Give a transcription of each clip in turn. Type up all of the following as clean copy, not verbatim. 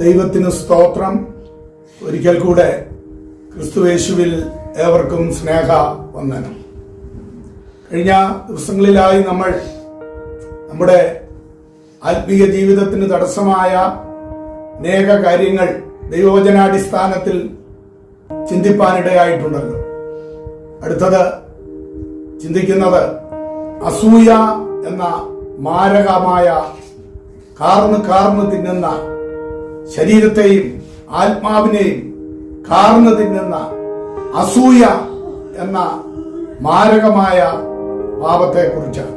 ദൈവത്തിന് സ്തോത്രം. ഒരിക്കൽ കൂടെ ക്രിസ്തുയേശുവിൽ ഏവർക്കും സ്നേഹ വന്ദനം. കഴിഞ്ഞ ദിവസങ്ങളിലായി നമ്മൾ നമ്മുടെ ആത്മീയ ജീവിതത്തിന് തടസ്സമായ അനേക കാര്യങ്ങൾ ദൈവവചനാടിസ്ഥാനത്തിൽ ചിന്തിപ്പാനിടയായിട്ടുണ്ടല്ലോ. അടുത്തത് ചിന്തിക്കുന്നത് അസൂയ എന്ന മാരകമായ കാർന്ന് തിന്നുന്ന, ശരീരത്തെയും ആത്മാവിനെയും കാർന്ന് തിന്നുന്ന അസൂയ എന്ന മാരകമായ പാപത്തെക്കുറിച്ചാണ്.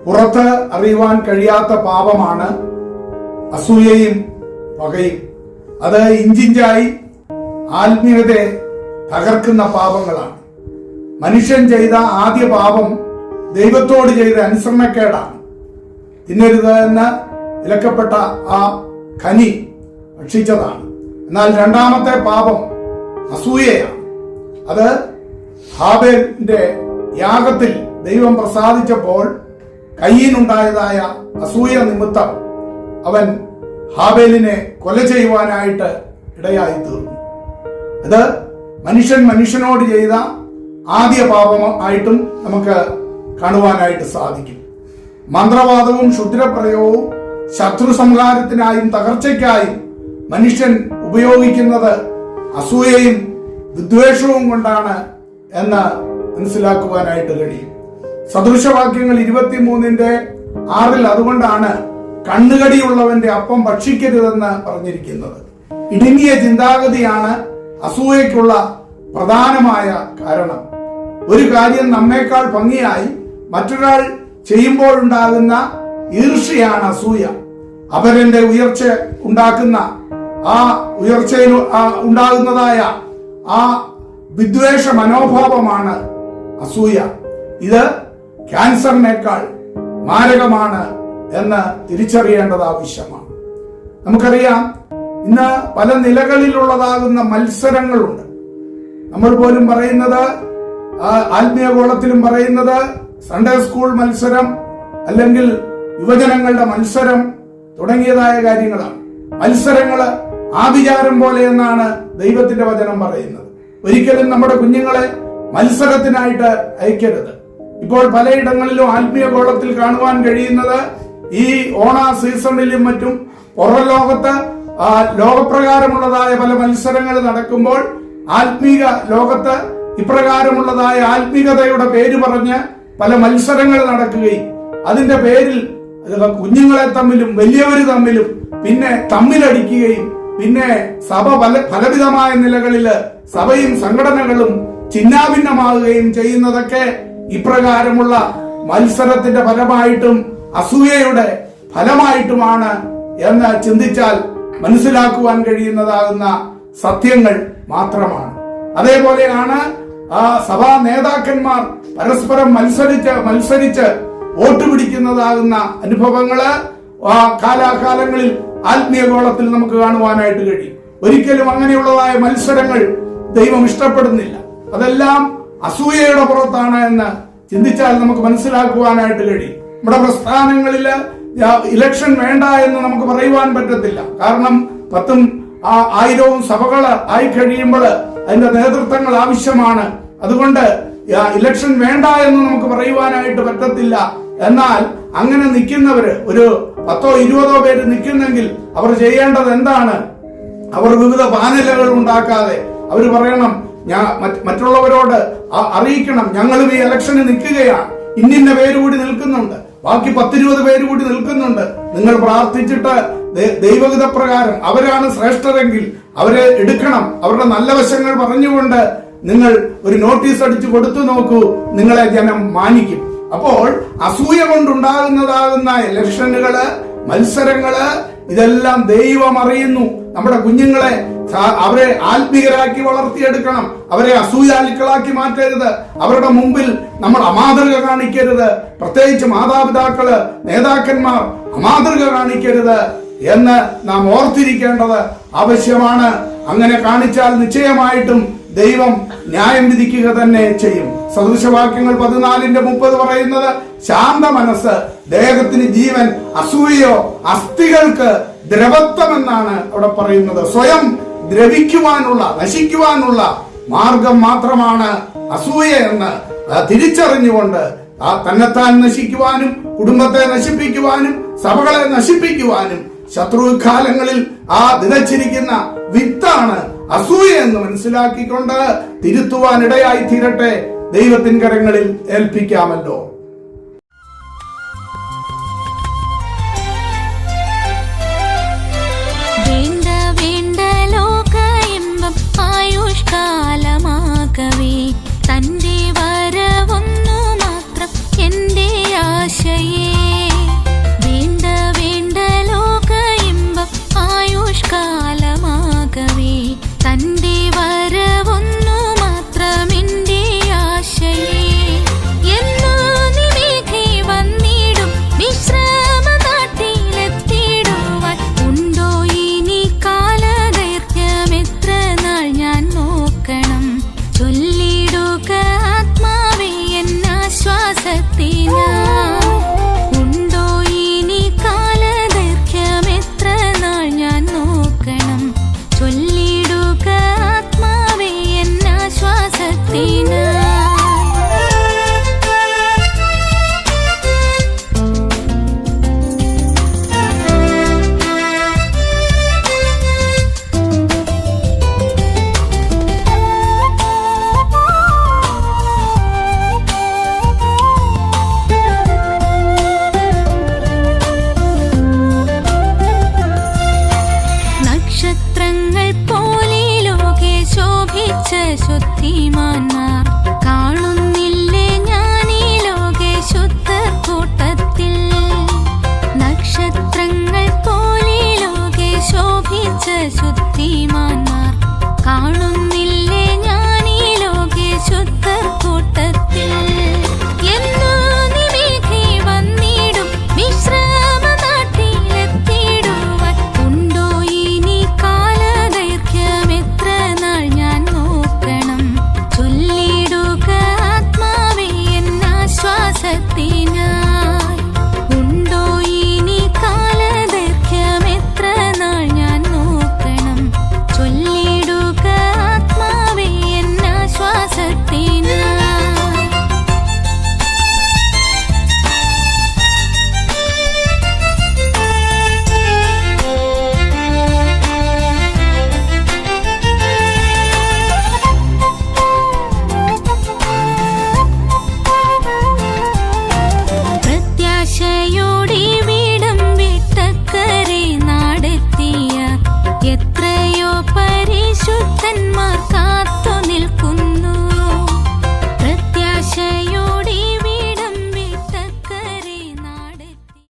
പുറത്ത് അറിയുവാൻ കഴിയാത്ത പാപമാണ് അസൂയയും പകയും. അത് ഇഞ്ചിഞ്ചായി ആത്മീയതയെ തകർക്കുന്ന പാപങ്ങളാണ്. മനുഷ്യൻ ചെയ്ത ആദ്യ പാപം ദൈവത്തോട് ചെയ്ത അനുസരണക്കേടാണ്. തിന്നരുത് എന്ന് വിലക്കപ്പെട്ട ആ ഖനി ഭക്ഷിച്ചതാണ്. എന്നാൽ രണ്ടാമത്തെ പാപം അസൂയയാണ്. അത് ഹാബേലിന്റെ യാഗത്തിൽ ദൈവം പ്രസാദിച്ചപ്പോൾ കയ്യിനുണ്ടായതായ അസൂയ നിമിത്തം അവൻ ഹാബേലിനെ കൊല ചെയ്യുവാനായിട്ട് ഇടയായി തീർന്നു. ഇത് മനുഷ്യൻ മനുഷ്യനോട് ചെയ്ത ആദ്യ പാപമായിട്ടും നമുക്ക് കാണുവാനായിട്ട് സാധിക്കും. മന്ത്രവാദവും ക്ഷുദ്രപ്രയോഗവും ശത്രു സംഹാരത്തിനായും തകർച്ചയ്ക്കായും മനുഷ്യൻ ഉപയോഗിക്കുന്നത് അസൂയയും വിദ്വേഷവും കൊണ്ടാണ് എന്ന് മനസ്സിലാക്കുവാനായിട്ട് കഴിയും. സദൃശവാക്യങ്ങൾ 23:6 അതുകൊണ്ടാണ് കണ്ണുകടിയുള്ളവന്റെ അപ്പം ഭക്ഷിക്കരുതെന്ന് പറഞ്ഞിരിക്കുന്നത്. ഇടുങ്ങിയ ചിന്താഗതിയാണ് അസൂയയ്ക്കുള്ള പ്രധാനമായ കാരണം. ഒരു കാര്യം നമ്മേക്കാൾ ഭംഗിയായി മറ്റൊരാൾ ചെയ്യുമ്പോഴുണ്ടാകുന്ന ഈർഷ്യയാണ് അസൂയ. അവരന്റെ ഉയർച്ച ഉണ്ടാക്കുന്ന ആ ഉയർച്ചയിൽ ഉണ്ടാകുന്നതായ ആ വിദ്വേഷ മനോഭാവമാണ് അസൂയ. ഇത് ക്യാൻസറിനേക്കാൾ മാരകമാണ് എന്ന് തിരിച്ചറിയേണ്ടത് ആവശ്യമാണ്. നമുക്കറിയാം, ഇന്ന് പല നിലകളിലുള്ളതാകുന്ന മത്സരങ്ങളുണ്ട്. നമ്മൾ പോലും പറയുന്നത്, ആത്മീയഗോളത്തിലും പറയുന്നത് സൺഡേ സ്കൂൾ മത്സരം, അല്ലെങ്കിൽ യുവജനങ്ങളുടെ മത്സരം തുടങ്ങിയതായ കാര്യങ്ങളാണ്. മത്സരങ്ങള് ആഭിചാരം പോലെ എന്നാണ് ദൈവത്തിന്റെ വചനം പറയുന്നത്. ഒരിക്കലും നമ്മുടെ കുഞ്ഞുങ്ങളെ മത്സരത്തിനായിട്ട് അയക്കരുത്. ഇപ്പോൾ പലയിടങ്ങളിലും ആത്മീയ ഗോളത്തിൽ കാണുവാൻ കഴിയുന്നത്, ഈ ഓണ സീസണിലും മറ്റും പുറം ലോകത്ത് ലോകപ്രകാരമുള്ളതായ പല മത്സരങ്ങൾ നടക്കുമ്പോൾ ആത്മീക ലോകത്ത് ഇപ്രകാരമുള്ളതായ ആത്മീകതയുടെ പേര് പറഞ്ഞ് പല മത്സരങ്ങൾ നടക്കുകയും അതിന്റെ പേരിൽ കുഞ്ഞുങ്ങളെ തമ്മിലും വലിയവര് തമ്മിലും പിന്നെ തമ്മിലടിക്കുകയും പിന്നെ സഭ ഫലവിധമായ നിലകളില് സഭയും സംഘടനകളും ചിന്നാഭിന്നമാകുകയും ചെയ്യുന്നതൊക്കെ ഇപ്രകാരമുള്ള മത്സരത്തിന്റെ ഫലമായിട്ടും അസൂയയുടെ ഫലമായിട്ടുമാണ് എന്ന് ചിന്തിച്ചാൽ മനസ്സിലാക്കുവാൻ കഴിയുന്നതാകുന്ന സത്യങ്ങൾ മാത്രമാണ്. അതേപോലെയാണ് സഭാ നേതാക്കന്മാർ പരസ്പരം മത്സരിച്ച് വോട്ട് പിടിക്കുന്നതാകുന്ന അനുഭവങ്ങള് കാലാകാലങ്ങളിൽ ആത്മീയ ഗോളത്തിൽ നമുക്ക് കാണുവാനായിട്ട് കഴിയും. ഒരിക്കലും അങ്ങനെയുള്ളതായ മത്സരങ്ങൾ ദൈവം ഇഷ്ടപ്പെടുന്നില്ല. അതെല്ലാം അസൂയയുടെ പുറത്താണ് എന്ന് ചിന്തിച്ചാൽ നമുക്ക് മനസ്സിലാക്കുവാനായിട്ട് കഴിയും. നമ്മുടെ പ്രസ്ഥാനങ്ങളില് ഇലക്ഷൻ വേണ്ട എന്ന് നമുക്ക് പറയുവാൻ പറ്റത്തില്ല. കാരണം 10,000 സഭകള് ആയി കഴിയുമ്പോൾ അതിന്റെ നേതൃത്വങ്ങൾ ആവശ്യമാണ്. അതുകൊണ്ട് ഇലക്ഷൻ വേണ്ട എന്ന് നമുക്ക് പറയുവാനായിട്ട് പറ്റത്തില്ല. എന്നാൽ അങ്ങനെ നിൽക്കുന്നവര്, ഒരു 10-20 പേര് നിൽക്കുന്നെങ്കിൽ അവർ ചെയ്യേണ്ടത് എന്താണ്? അവർ വിവിധ പാനലുകൾ ഉണ്ടാക്കാതെ അവർ പറയണം, മറ്റുള്ളവരോട് അറിയിക്കണം, ഞങ്ങളും ഈ ഇലക്ഷന് നിൽക്കുകയാണ്, ഇന്നിന്ന പേര് കൂടി നിൽക്കുന്നുണ്ട്, ബാക്കി 10-20 പേര് കൂടി നിൽക്കുന്നുണ്ട്. നിങ്ങൾ പ്രാർത്ഥിച്ചിട്ട് ദൈവഗത പ്രകാരം അവരാണ് ശ്രേഷ്ഠരെങ്കിൽ അവരെ എടുക്കണം. അവരുടെ നല്ല വശങ്ങൾ പറഞ്ഞുകൊണ്ട് നിങ്ങൾ ഒരു നോട്ടീസ് അടിച്ചു കൊടുത്തു നോക്കൂ, നിങ്ങളെ ജനം മാനിക്കും. അപ്പോൾ അസൂയ കൊണ്ടുണ്ടാകുന്നതാകുന്ന ഇലക്ഷനുകള്, മത്സരങ്ങള്, ഇതെല്ലാം ദൈവം അറിയുന്നു. നമ്മുടെ കുഞ്ഞുങ്ങളെ അവരെ ആത്മീയരാക്കി വളർത്തിയെടുക്കണം. അവരെ അസൂയാലുക്കളാക്കി മാറ്റരുത്. അവരുടെ മുമ്പിൽ നമ്മൾ അമാതൃക കാണിക്കരുത്. പ്രത്യേകിച്ച് മാതാപിതാക്കള്, നേതാക്കന്മാർ അമാതൃക കാണിക്കരുത് എന്ന് നാം ഓർത്തിരിക്കേണ്ടത് ആവശ്യമാണ്. അങ്ങനെ കാണിച്ചാൽ നിശ്ചയമായിട്ടും ദൈവം ന്യായം വിധിക്കുക തന്നെ ചെയ്യും. സദൃശവാക്യങ്ങൾ 14:30 പറയുന്നത്, ശാന്ത മനസ്സ് ദേഹത്തിന് ജീവൻ, അസൂയയോ അസ്ഥികൾക്ക് ദ്രവത്വം എന്നാണ് അവിടെ പറയുന്നത്. സ്വയം ദ്രവിക്കുവാനുള്ള, നശിക്കുവാനുള്ള മാർഗം മാത്രമാണ് അസൂയ എന്ന് തിരിച്ചറിഞ്ഞുകൊണ്ട് തന്നെത്താൻ നശിക്കുവാനും കുടുംബത്തെ നശിപ്പിക്കുവാനും സഭകളെ നശിപ്പിക്കുവാനും ശത്രുകാലങ്ങളിൽ വിതച്ചിരിക്കുന്ന വിത്താണ് അസൂയ എന്ന് മനസ്സിലാക്കിക്കൊണ്ട് തിരുത്തുവാൻ ഇടയായി തീരട്ടെ. ദൈവത്തിൻ കരങ്ങളിൽ ഏൽപ്പിക്കാമല്ലോ. ആയുഷ്കാലമാകവേ തന്റെ വരവൊന്നു മാത്രം എന്റെ ആശയേ. വേണ്ട വേണ്ട ലോക ഇമ്പം ആയുഷ്കാലമാകവേ തന്റെ വരവൊന്നു മാത്രം എന്റെ ആശയേ. എന്നോ നിമേഘേ വന്നിടും വിശ്രമ നാട്ടിലെത്തിടുവാൻ ഉണ്ടോ ഇനി കാലദൈർഘ്യം എത്ര നാൾ ഞാൻ ചൊല്ലിടുക ആത്മാവേ എന്നാശ്വാസത്തിനാ.